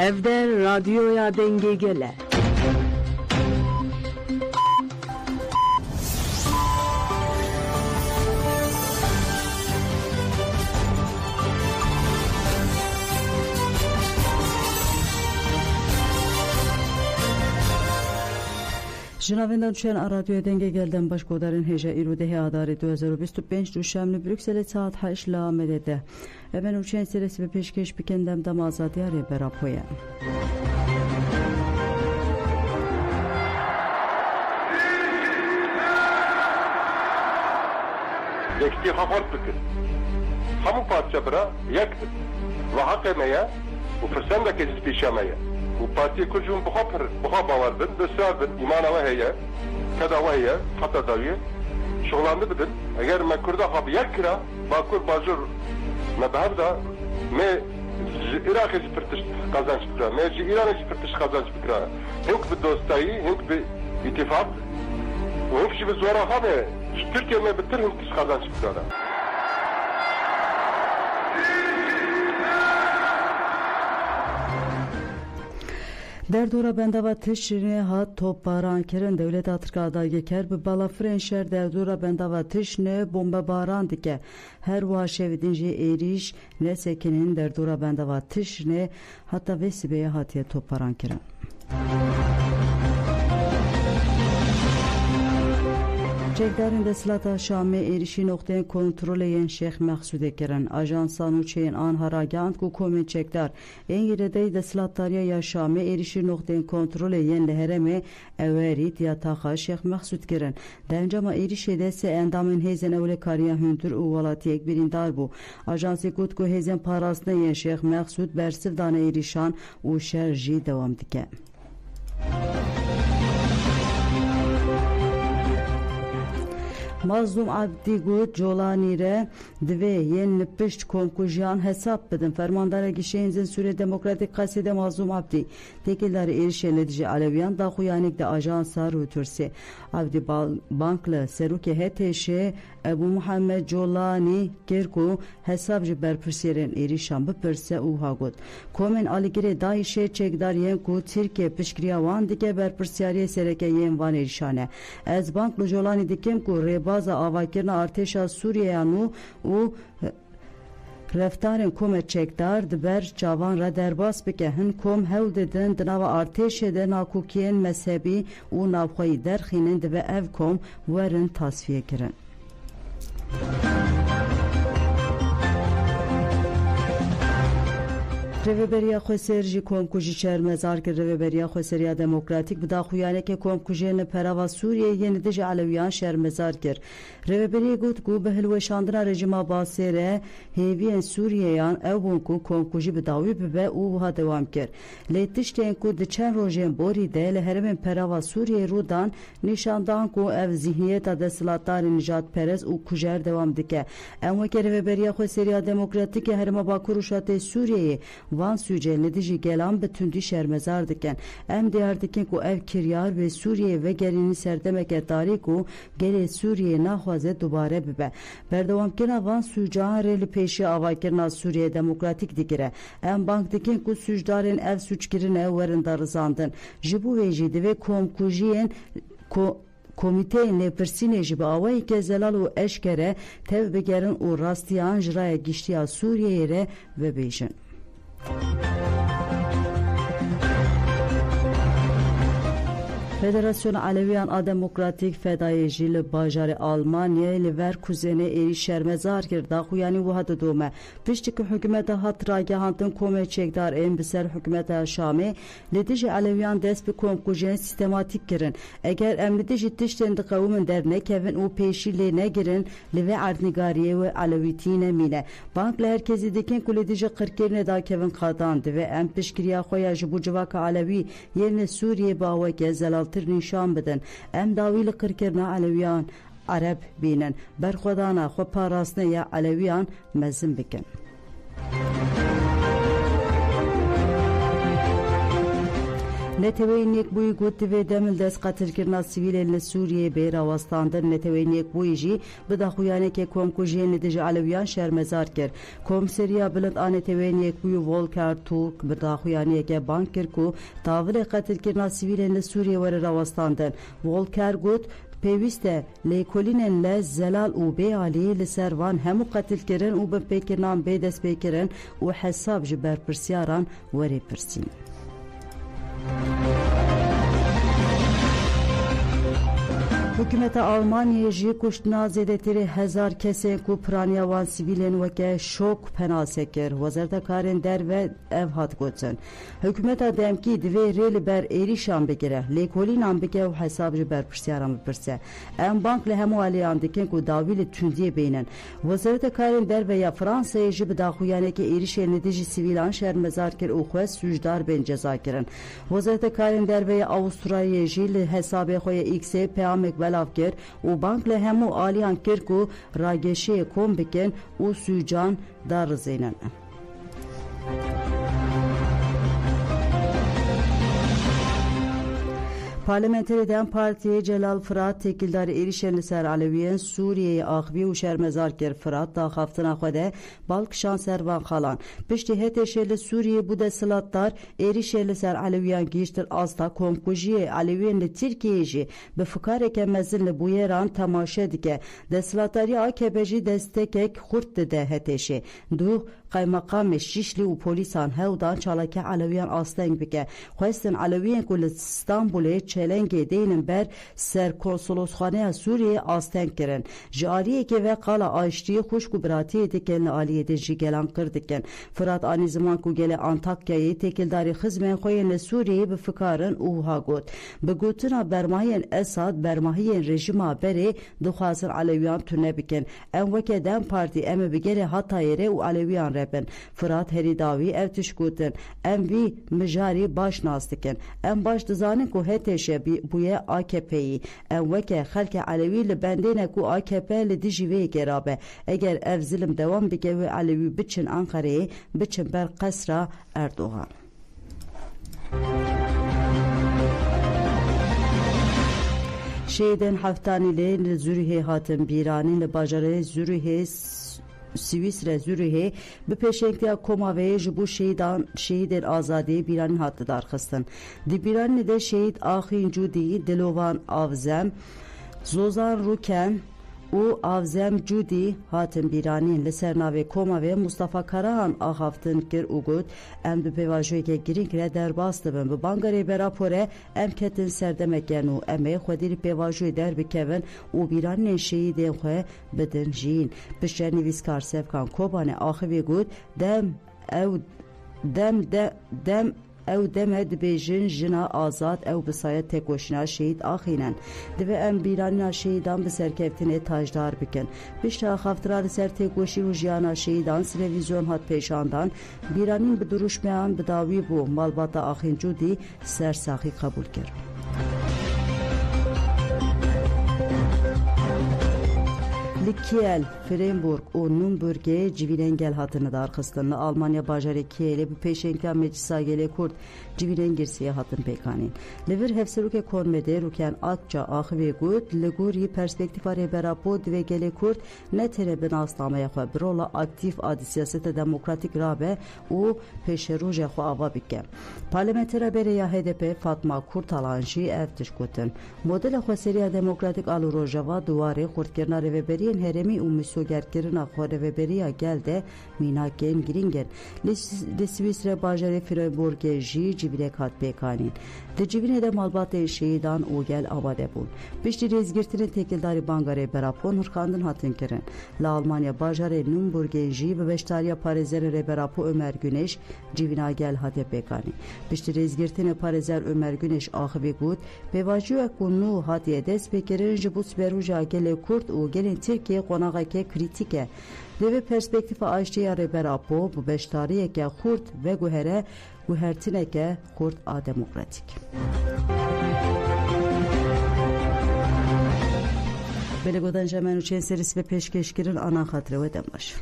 Evde radyoya denge gele. Jinavendan düşen radyoya denge gelden başkodarın heja irudehi adari 2025 düşemli Brüksel'e saat 8 la medede. Hemen uçen serisi ve peşkeş bikendem dam azadi araya berapoya. Dekti hafart bükün. Hamu parça bıra yaktı. Ve hak emeye, bu fırsanda kezis pişemeye. Bu partiye kurcun buha bavardın, dösrardın, imana ve heye, kada ve heye, hatta daviye, şoğlandı bidin. Eğer me kurda hab yakra, bakur bajur me behavda, me Irak'ı pırtış kazanç bikra, me İran'ı pırtış kazanç bikra. Hink bir dostayı, hink bir ittifak, ve hink bir zora habe, Türkiye me bitir hink kazanç bikra. Derdora bendava tişine hat toparan keren devlet atrikada yeker bi bala frenşer derdora bendava tişne bomba baran dike her vaşevidince eriş ne sekinin derdora bendava tişne hatta vesibeye hatiye toparan keren. Çekdarın deslata Şam'e erişi noktaya kontrol eden Şeyh Meksud Ekeren, Ajansan uçeyin Anharagant ku komen çekdar. Engirede deslatarya ya Şam'e erişi noktaya kontrol eden lehereme everit ya taha Şeyh Meksud Ekeren. Dencama erişede se endamın hezen evle kariya hüntür uvalati ekbirin darbu. Ajansi kutku hezen parasına yen Şeyh Meksud bersiv dana erişan u şerji devam dike. Mazlum Abdi Gut Jolani dve yen pişt konkujan hesap bedin fermandara gişeğinizin süre demokratik kasede Mazlum Abdi tekilleri erişeledici Aleviyan da huyanik de ajansar rütürse Abdi bankla seruke heteşe Ebu Muhammed Jolani kerku hesapcı berpürseren erişan bipürse uha gut komen aligire dayişe çekdar yen ku Türkiye pişkriya van dike berpürseriye sereke yen van erişane ez bankla Jolani dikem ku baza avakirna arteşa Suriye'nu u reftarın komet çekdar diber çavan ra derbas bike hin kom hev dedin dnava arteşe nakukiyen mezhebi u navxoyi derxinin dibe ev kom verin tasfiye kirin. Reveberiya Xweserji komkuji çermezar ki Reveberiya Xweseriya Demokratik bida xuyane ke komkujene perava Suriye yeni de Aleviyan şermezar kir. Reveberiya gut ku behilweşandina rejima basere heviyen Suriyeyan evbun ku komkuji bidawi bibe u ha devam kir. Letişten ku de çen rojen bori de leheremen perava Suriye rudan nişandan ku ev zihniyeta deslatarı nijat perez u kujer devam dike. Emwe ke Reveberiya Xweseriya Demokratik herma bakuruşate Suriye'yi Van sücelini dici gelan bütündü şermezar diken em diyar diken ku ev kiryar ve Suriye ve gelini serdemeke tariku gele Suriye nahvaze dubare bibe berdevam kena van sücan reli peşi avakirna Suriye Demokratik dikire em bank diken ku sücdarın ev süçkirine verin darızandın jibu vejidi ve komkujiyen komite nepersine jibe avayı ke zelalu eşkere tev begerin u rastiyan jiraya giştiya Suriye'ye ve bejin. Federasyon Aleviyan A Demokratik Fedayeci li Bajarı Almanya li ver kuzene eri şermezar kirda xuyani vahada dome. Piştiki hükümete hatrage hantın kome çekdar en biser hükümete Şam'e li diji Aleviyan dest bi komkujene sistematik kirin. Eğer emli diji tişten di kavmin derne kevin u peşi li ne girin li ve ardnigariye ve Alevitine mine. Bankla herkesi dikin kule diji kırkirine da kevin kadandı ve em pişkiriya xoya jibu civaka Alevi yerine Suriye bağvake zelal nişan bedin em davî li qirkirina Aleviyan Arab bînin berxwedana xwe parastina ya Aleviyan mezin bikin. نتوینیک بوی گوت و دمل دست قتل کرنا سیویل سوریه به راوستاندن نتوینیک بوی جی بدا خویانه که کمکوژی ندیج علویان شرمزار کرد کمسریا بلند آن نتوینیک بوی ولکار توک بدا خویانه که بانک کرد کو تاول قتل کرنا سیویل سوریه ور راوستاندن ولکار گوت پیوسته لیکولین ل زلال او به علی لسروان همو قتل کردن او به پیکرنام به دست پیکرن و حساب جبر پرسیاران وری پرسین حکومت آلمانیا جی کشتنا زیادتر 1000 کسی کو پرانیا وان سیویلین وکه شوک پناسه کر وزارت کارن در و ev hat گوتن حکومت دمکی دوی ریل بر ایریشان بگیره لیکولین هم بگه و حساب بر پرسیارم بپرسه ام بانک لهمو آلیان دکن کو داویل تندیه بینن وزارت کارن در و یا فرانسه جی بداخویانه که ایریش ندیجی سیویلان شرمزار کر او خواه سوجدار بین جزا کرن وزارت کارن در و یا آوسترالیا جی لحساب خواه ایکس پیامک بلاف کر و بانک لهمو آلیان کر کو راگشه کم بکن و سوجان دار زینن Parlamenter Dem Partiye Celal Fırat tekildar erişen ser Aleviyen Suriye axvi u şermezar ker Fırat da haftına xwede balk şanservan xalan pişti heteşeli Suriye bu deslatlar erişeli ser Aleviyen giştir asta komkujiye Aleviyen Türkiye ji be fikareke mezinle bu yeran temaşe dike deslatari AKP'ji destekek xurt de heteşi du قایمقام شیشلی و پلیسان هودان چالک علویان آستنگ بکه خواستن علویان کل استانبول چلنگ دینن بر سر کنسولوسخانه سوریه آستنگ کرن جاریه که و قالا آشتی خوش کو براتی دکن عالیه دجی گلان کردکن فرات آنی زمان کو گل آنتاکیای تکلداری خزمن خوین سوریه به فکارن اوها گوت به گوتنا برماهین اساد برماهین رژیما بری دخوازن علویان تونه بکن ام وکه دم پارتی ام بگره hatayere و علویان ربن فرات هری داوی ev tişkutin em vi mijari baş nastikin em baş dizanin ku heteşe buye AKP'yi em veke xelke Alevi li bendine ku AKP li dijî vê gerabe eger ev zilim devam bike ve Alevi biçin Ankara'yı biçin ber qesra Erdoğan Şeyden haftanîlê li Zürihê hatin bîranîn li bajarê Zürihê Sivîsre Zürihê bi pêşengiya Komavê ji bo şehîdên azadî bîranîn hat darxistin. Di bîranînê de şehîd Axîn Cudî, Dilovan Avzem, Zozan Ruken û Avzem Cudî hatin bîranîn li ser navê Komavê Mustafa Karahan axaftin kir û got em bi pêvajoyeke girîng re derbas dibin. Bi bangerê Berapolê em ketin serdemeken û em ê xwedîrî pêvajoyê derbikevin û bîranînên şehîdên xwe bidin jîn. Pişternivîskar Sevkan Kobanê axivê got ew deme dibêjin jina azad ew bi sayet têkoşîna şehîd axînin divê em bîranîna şehîdan bi serkeftinê tajdar bikin pişta xaftiran li ser têkoşî û jiyana şehîdan televîzyon hat pêşandan bîranîn bi duruşmeyan bi dawî bû malbata Axîn Cudî sersaxî qebûl kir li Kiel, Freiburg û Nürnbergê civînên gel hatine darxistin. Li Almanya bajarê Kielê bi pêşengiya Meclisa Gelê Kurd civînên girsiyê hatin pêkanîn. Li vir hevserokê Kormedê Rûken Akça axivê got li gorî perspektîfa rêberapo divê Gelê Kurd netêne bi nasnameya xwe bi rola aktiv a di siyaseta demokratîk rabe û pêşerojê xwe ava bike. Parlamentera berê HDP Fatma Kurtalan jî ev tişkutin. Modela xweseriya demokratîk a li Rojava duwarê xurtkirina rêveberiyên herêmî û misyogerkirina xwe rêveberiya gel de mînakên giring in. Li Swîsre bajarê Freiburgê jî civînek hat pêkanîn. Di civînê de malbatê şehîdan û gel amade bûn. Piştî rêzgirtinên têkildarî bangerê Berapon hûrxandin hatin kirin. Li Almanya bajarê Nürnbergê jî bi beşdariya parêzerê rêberapo Ömer Güneş civîna gel hate pêkanîn. Piştî rêzgirtinê parêzer Ömer Güneş axivê got pêvajiyek ku nû hatiye dest pêkirin ji bo siberûja gelê Kurd û gelên Tirkiye qonaqeke krîtîk e. Divê perspektîfa aştiya rêberapo bi beşdariyeke Kurd ve guhere guhertineke Kurd a demokratîk. Belê godan jemen û çên serîs ve pêşkêşkirin ana xatirê we dem baş.